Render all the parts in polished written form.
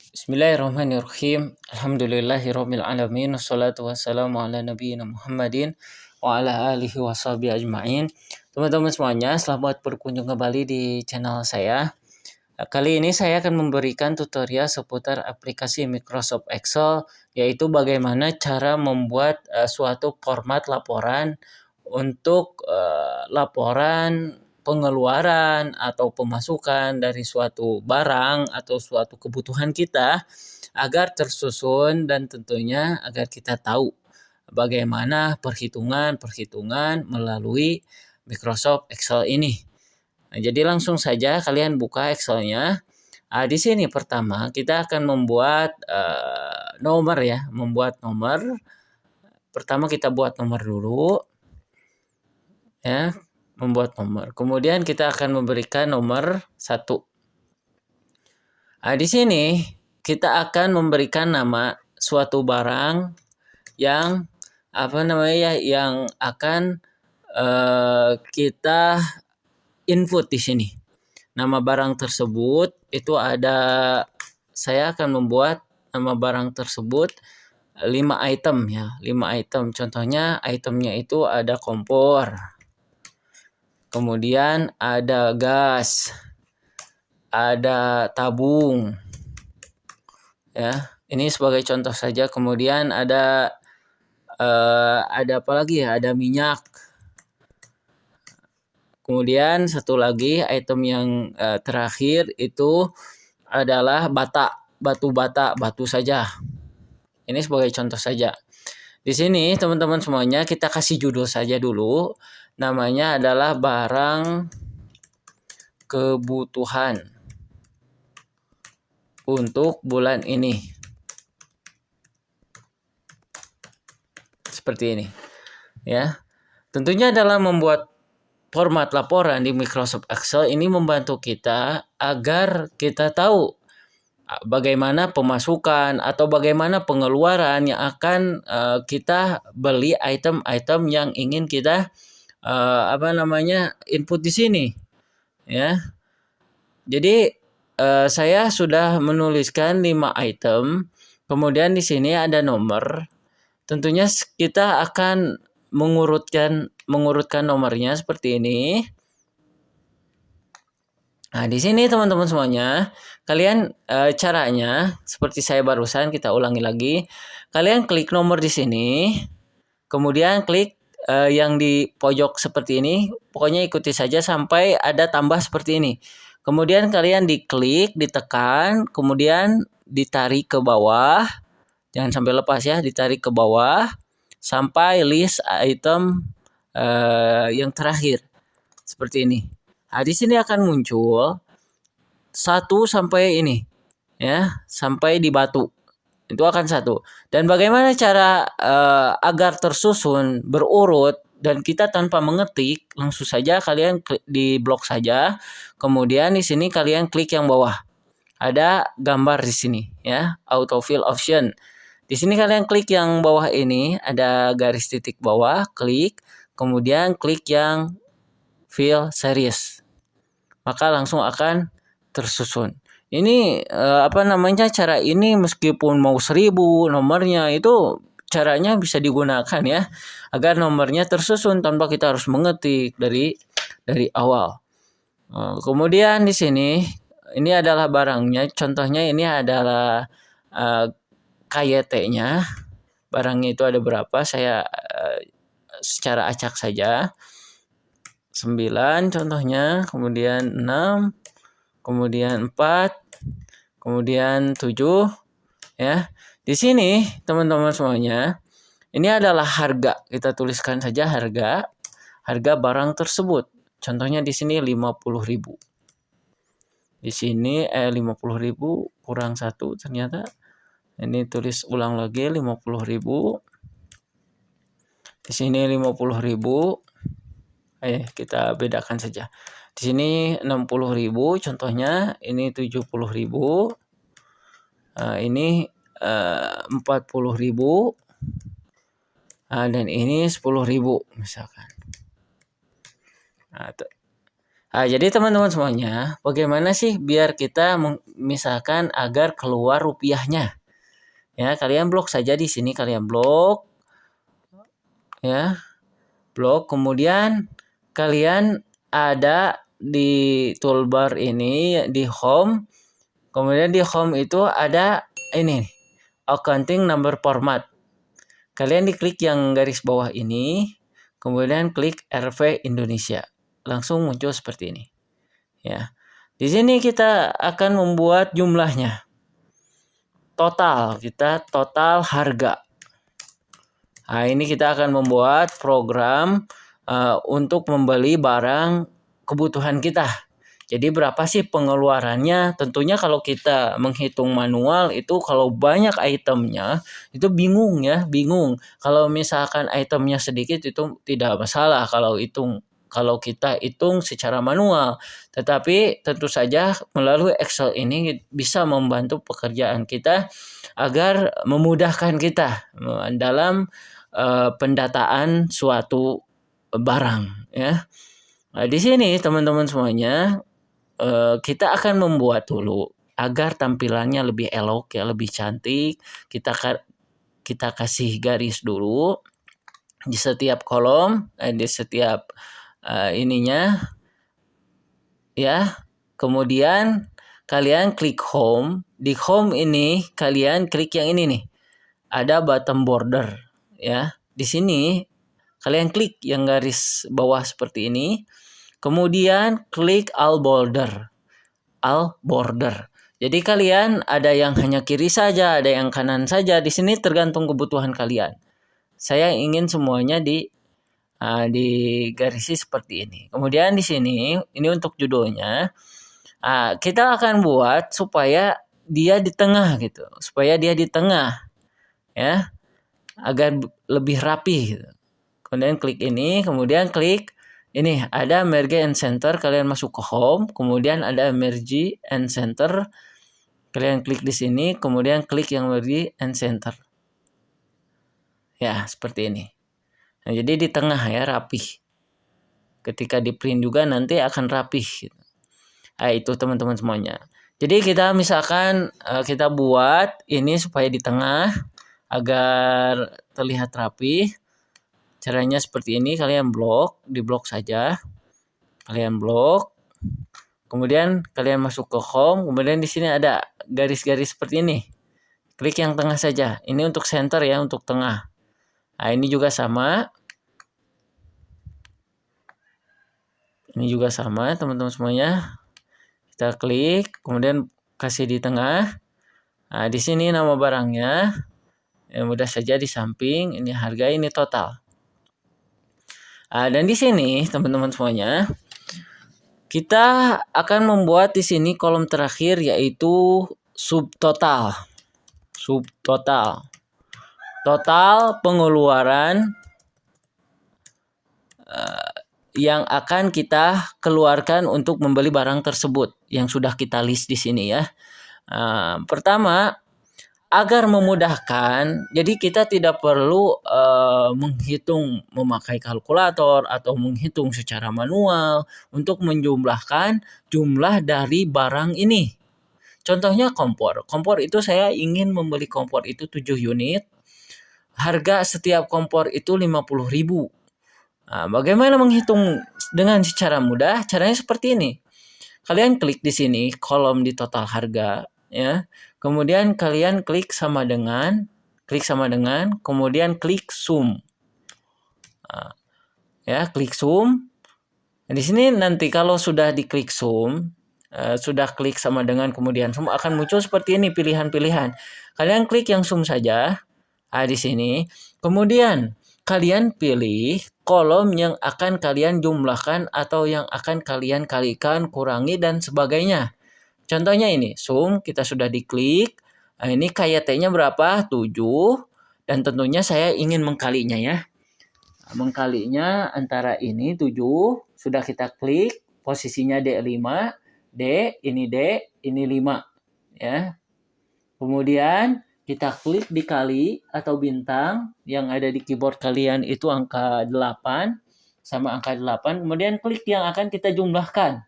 Bismillahirrahmanirrahim. Alhamdulillahirabbil alamin. Wassalatu wassalamu ala nabiyyina Muhammadin wa ala alihi washabihi ajmain. Teman-teman semuanya, selamat berkunjung kembali di channel saya. Kali ini saya akan memberikan tutorial seputar aplikasi Microsoft Excel, yaitu bagaimana cara membuat suatu format laporan untuk laporan pengeluaran atau pemasukan dari suatu barang atau suatu kebutuhan kita agar tersusun dan tentunya agar kita tahu bagaimana perhitungan melalui Microsoft Excel ini. Nah, jadi langsung saja kalian buka Excel-nya. Di sini pertama kita akan membuat nomor ya, membuat nomor. Pertama kita buat nomor dulu ya, membuat nomor. Kemudian kita akan memberikan nomor 1. Di sini kita akan memberikan nama suatu barang yang yang akan kita input di sini. Nama barang tersebut itu saya akan membuat nama barang tersebut 5 item ya, 5 item. Contohnya itemnya itu ada kompor. Kemudian ada gas, ada tabung, ya. Ini sebagai contoh saja. Kemudian ada apa lagi ya? Ada minyak. Kemudian satu lagi item yang terakhir itu adalah batu saja. Ini sebagai contoh saja. Di sini teman-teman semuanya kita kasih judul saja dulu. Namanya adalah barang kebutuhan untuk bulan ini. Seperti ini. Ya. Tentunya dalam membuat format laporan di Microsoft Excel ini membantu kita agar kita tahu bagaimana pemasukan atau bagaimana pengeluaran yang akan kita beli item-item yang ingin kita input di sini ya. Jadi saya sudah menuliskan 5 item, kemudian di sini ada nomor. Tentunya kita akan mengurutkan nomornya seperti ini. Nah, di sini teman-teman semuanya, kalian caranya seperti saya barusan, kita ulangi lagi. Kalian klik nomor di sini, kemudian klik yang di pojok seperti ini, pokoknya ikuti saja sampai ada tambah seperti ini. Kemudian kalian diklik, ditekan, kemudian ditarik ke bawah, jangan sampai lepas ya, ditarik ke bawah sampai list item yang terakhir seperti ini. Nah, di sini akan muncul 1 sampai ini ya, sampai di batu. Itu akan 1. Dan bagaimana cara agar tersusun berurut dan kita tanpa mengetik, langsung saja kalian klik di blok saja. Kemudian di sini kalian klik yang bawah. Ada gambar di sini ya, auto fill option. Di sini kalian klik yang bawah ini, ada garis titik bawah, klik, kemudian klik yang fill series. Maka langsung akan tersusun. Ini cara ini meskipun mau 1000 nomornya itu caranya bisa digunakan ya, agar nomornya tersusun tanpa kita harus mengetik dari awal. Kemudian di sini ini adalah barangnya. Contohnya ini adalah KYT-nya. Barangnya itu ada berapa? Saya secara acak saja. 9 contohnya, kemudian 6, kemudian 4, kemudian 7 ya. Di sini teman-teman semuanya, ini adalah harga. Kita tuliskan saja harga barang tersebut. Contohnya di sini 50.000. Di sini 50.000 kurang 1 ternyata. Ini tulis ulang lagi 50.000. Di sini 50.000. Kita bedakan saja. Di sini 60.000 contohnya, ini 70.000. Ini 40.000. Dan ini 10.000 misalkan. Nah, jadi teman-teman semuanya, bagaimana sih biar kita misalkan agar keluar rupiahnya? Ya, kalian blok saja di sini, kalian blok, ya, blok. Kemudian kalian ada di toolbar ini di home. Kemudian di home itu ada ini, accounting number format. Kalian diklik yang garis bawah ini, kemudian klik RV Indonesia. Langsung muncul seperti ini. Ya. Di sini kita akan membuat jumlahnya. Kita total harga. Nah, ini kita akan membuat program untuk membeli barang kebutuhan kita. Jadi berapa sih pengeluarannya? Tentunya kalau kita menghitung manual itu kalau banyak itemnya itu bingung ya, bingung. Kalau misalkan itemnya sedikit itu tidak masalah kalau kita hitung secara manual. Tetapi tentu saja melalui Excel ini bisa membantu pekerjaan kita agar memudahkan kita dalam pendataan suatu barang ya. Nah, di sini teman-teman semuanya kita akan membuat dulu agar tampilannya lebih elok ya, lebih cantik. Kita kasih garis dulu di setiap kolom, di setiap ininya ya. Kemudian kalian klik home. Di home ini kalian klik yang ini nih. Ada bottom border ya. Di sini kalian klik yang garis bawah seperti ini. Kemudian klik all border. Jadi kalian ada yang hanya kiri saja, ada yang kanan saja. Di sini tergantung kebutuhan kalian. Saya ingin semuanya digarisi seperti ini. Kemudian di sini, ini untuk judulnya. Kita akan buat supaya dia di tengah gitu, supaya dia di tengah, ya, agar lebih rapi. Gitu. Kemudian klik ini, kemudian klik ini ada merge and center, kalian masuk ke home, kemudian ada merge and center, kalian klik di sini, kemudian klik yang merge and center. Ya, seperti ini. Nah, jadi di tengah ya, rapih. Ketika di print juga nanti akan rapih. Gitu. Nah, itu teman-teman semuanya. Jadi kita misalkan kita buat ini supaya di tengah agar terlihat rapi. Caranya seperti ini, kalian di blok saja. Kalian blok. Kemudian kalian masuk ke home, kemudian di sini ada garis-garis seperti ini. Klik yang tengah saja. Ini untuk center ya, untuk tengah. Nah, ini juga sama. Ini juga sama, teman-teman semuanya. Kita klik, kemudian kasih di tengah. Nah, di sini nama barangnya. Ya, mudah saja di samping. Ini harga, ini total. Dan di sini, teman-teman semuanya, kita akan membuat di sini kolom terakhir yaitu subtotal. Subtotal. Total pengeluaran yang akan kita keluarkan untuk membeli barang tersebut yang sudah kita list di sini ya. Pertama, agar memudahkan, jadi kita tidak perlu menghitung memakai kalkulator atau menghitung secara manual untuk menjumlahkan jumlah dari barang ini. Contohnya kompor. Kompor itu saya ingin membeli kompor itu 7 unit. Harga setiap kompor itu 50.000. Nah, bagaimana menghitung dengan secara mudah? Caranya seperti ini. Kalian klik di sini kolom di total harga ya. Kemudian kalian klik sama dengan, kemudian klik sum. Nah, ya, klik sum. Nah, di sini nanti kalau sudah diklik sum, sudah klik sama dengan kemudian sum akan muncul seperti ini pilihan-pilihan. Kalian klik yang sum saja. Di sini. Kemudian kalian pilih kolom yang akan kalian jumlahkan atau yang akan kalian kalikan, kurangi, dan sebagainya. Contohnya ini, sum, kita sudah diklik. Nah, ini KYT-nya berapa? 7. Dan tentunya saya ingin mengkalinya ya. Mengkalinya antara ini 7. Sudah kita klik, posisinya D5. D, ini 5. Ya. Kemudian kita klik dikali atau bintang yang ada di keyboard kalian itu angka 8 sama angka 8, kemudian klik yang akan kita jumlahkan.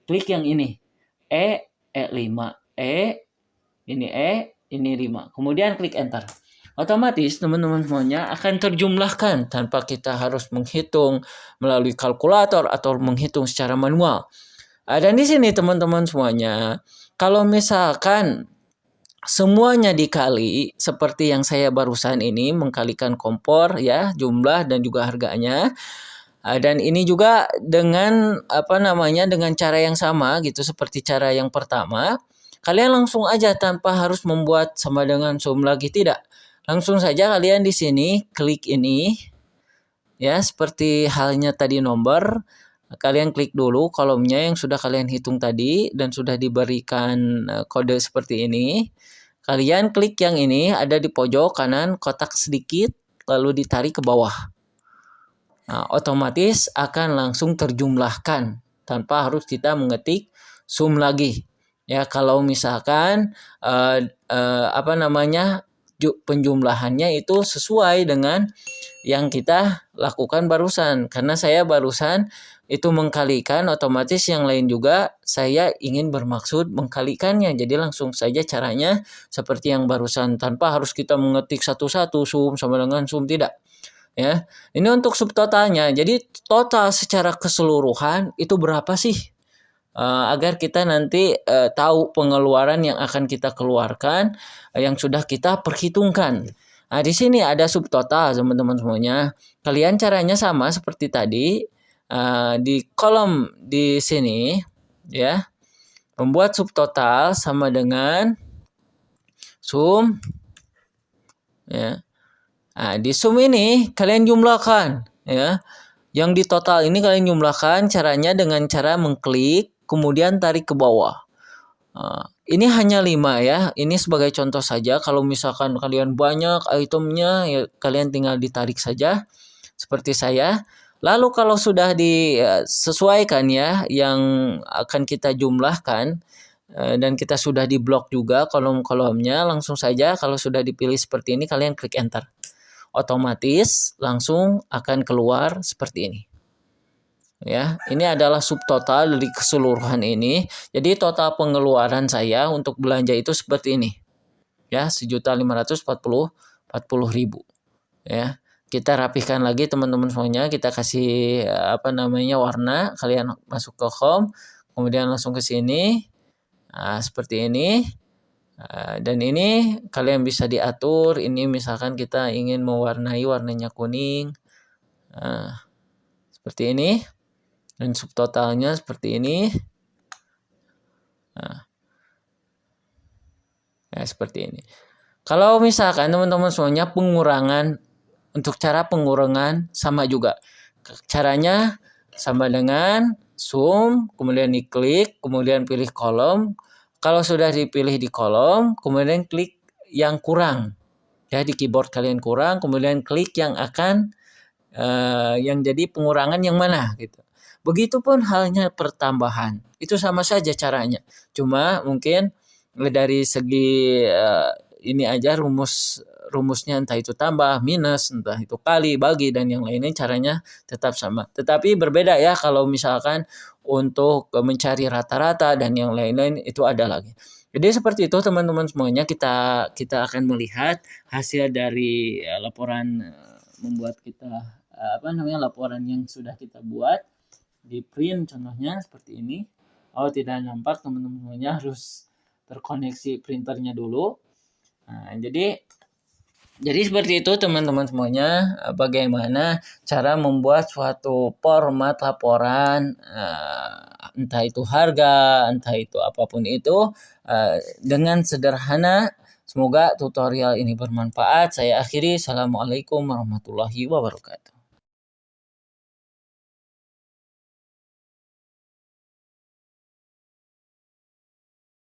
Klik yang ini. E5. Ini 5. Kemudian klik enter. Otomatis teman-teman semuanya akan terjumlahkan tanpa kita harus menghitung melalui kalkulator atau menghitung secara manual. Dan di sini teman-teman semuanya, kalau misalkan semuanya dikali seperti yang saya barusan ini, mengkalikan kompor ya, jumlah dan juga harganya. Dan ini juga dengan dengan cara yang sama gitu seperti cara yang pertama. Kalian langsung aja tanpa harus membuat sama dengan sum lagi, tidak. Langsung saja kalian di sini klik ini ya, seperti halnya tadi nomor. Kalian klik dulu kolomnya yang sudah kalian hitung tadi dan sudah diberikan kode seperti ini. Kalian klik yang ini, ada di pojok kanan kotak sedikit lalu ditarik ke bawah. Nah, otomatis akan langsung terjumlahkan tanpa harus kita mengetik sum lagi. Ya, kalau misalkan penjumlahannya itu sesuai dengan yang kita lakukan barusan. Karena saya barusan itu mengkalikan, otomatis yang lain juga saya ingin bermaksud mengkalikannya. Jadi langsung saja caranya seperti yang barusan tanpa harus kita mengetik satu-satu sum sama dengan sum, tidak. Ya, ini untuk subtotalnya. Jadi total secara keseluruhan itu berapa sih? Agar kita nanti tahu pengeluaran yang akan kita keluarkan yang sudah kita perhitungkan. Nah, di sini ada subtotal teman-teman semuanya. Kalian caranya sama seperti tadi. Di kolom di sini ya, membuat subtotal sama dengan sum ya. Nah, di sum ini kalian jumlahkan ya. Yang di total ini kalian jumlahkan, caranya dengan cara mengklik kemudian tarik ke bawah. Ini hanya 5 ya. Ini sebagai contoh saja. Kalau misalkan kalian banyak itemnya ya kalian tinggal ditarik saja seperti saya. Lalu kalau sudah disesuaikan ya yang akan kita jumlahkan dan kita sudah di blok juga kolom-kolomnya, langsung saja kalau sudah dipilih seperti ini kalian klik enter. Otomatis langsung akan keluar seperti ini. Ya, ini adalah subtotal dari keseluruhan ini. Jadi total pengeluaran saya untuk belanja itu seperti ini. Ya, 1.540.000. Ya. Kita rapihkan lagi teman-teman semuanya, kita kasih warna, kalian masuk ke home, kemudian langsung ke sini. Nah, seperti ini. Dan ini kalian bisa diatur. Ini misalkan kita ingin mewarnai warnanya kuning, seperti ini, dan subtotalnya seperti ini. Ya, seperti ini. Kalau misalkan teman-teman semuanya pengurangan, untuk cara pengurangan sama juga. Caranya sama dengan sum, kemudian diklik, kemudian pilih kolom. Kalau sudah dipilih di kolom, kemudian klik yang kurang. Ya, di keyboard kalian kurang, kemudian klik yang akan yang jadi pengurangan yang mana gitu. Begitupun halnya pertambahan. Itu sama saja caranya. Cuma mungkin dari segi ini aja rumusnya entah itu tambah, minus, entah itu kali, bagi, dan yang lainnya caranya tetap sama. Tetapi berbeda ya kalau misalkan untuk mencari rata-rata dan yang lain-lain itu ada lagi. Jadi seperti itu teman-teman semuanya, kita akan melihat hasil dari laporan membuat kita laporan yang sudah kita buat di print, contohnya seperti ini. Tidak nampak teman-teman semuanya, harus terkoneksi printernya dulu. Nah, jadi seperti itu teman-teman semuanya, bagaimana cara membuat suatu format laporan, entah itu harga, entah itu apapun itu, dengan sederhana. Semoga tutorial ini bermanfaat. Saya akhiri. Assalamualaikum warahmatullahi wabarakatuh.